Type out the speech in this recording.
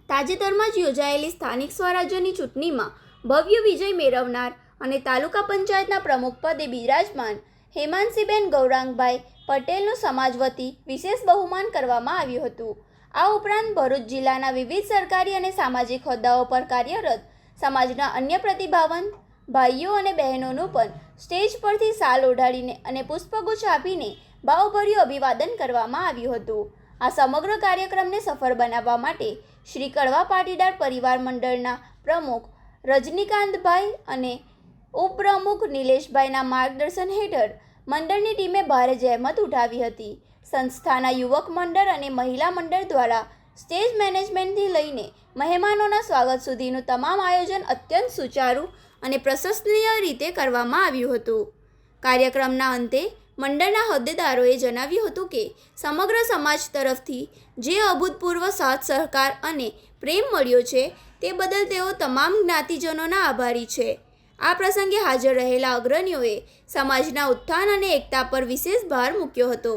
તાજેતરમાં જ યોજાયેલી સ્થાનિક સ્વરાજ્યની ચૂંટણીમાં ભવ્ય વિજય મેળવનાર અને તાલુકા પંચાયતના પ્રમુખ પદે બિરાજમાન હેમાંસીબેન ગૌરાંગભાઈ પટેલનું સમાજ વતી વિશેષ બહુમાન કરવામાં આવ્યું હતું. આ ઉપરાંત ભરૂચ જિલ્લાના વિવિધ સરકારી અને સામાજિક હોદ્દાઓ પર કાર્યરત સમાજના અન્ય પ્રતિભાવંત ભાઈઓ અને બહેનોનું પણ સ્ટેજ પરથી શાલ ઓઢાડીને અને પુષ્પગુચ્છ આપીને ભાવભર્યું અભિવાદન કરવામાં આવ્યું હતું. આ સમગ્ર કાર્યક્રમને સફળ બનાવવા માટે શ્રી કડવા પાટીદાર પરિવાર મંડળના પ્રમુખ રજનીકાંતભાઈ અને ઉપપ્રમુખ નિલેશભાઈના માર્ગદર્શન હેઠળ મંડળની ટીમે ભારે જહેમત ઉઠાવી હતી. સંસ્થાના યુવક મંડળ અને મહિલા મંડળ દ્વારા સ્ટેજ મેનેજમેન્ટથી લઈને મહેમાનોના સ્વાગત સુધીનું તમામ આયોજન અત્યંત સુચારું અને પ્રશંસનીય રીતે કરવામાં આવ્યું હતું. કાર્યક્રમના અંતે મંડળના હોદ્દેદારોએ જણાવ્યું હતું કે સમગ્ર સમાજ તરફથી જે અભૂતપૂર્વ સાથ સહકાર અને પ્રેમ મળ્યો છે તે બદલ તેઓ તમામ જ્ઞાતિજનોના આભારી છે. આ પ્રસંગે હાજર રહેલા અગ્રણીઓએ સમાજના ઉત્થાન અને એકતા પર વિશેષ ભાર મૂક્યો હતો.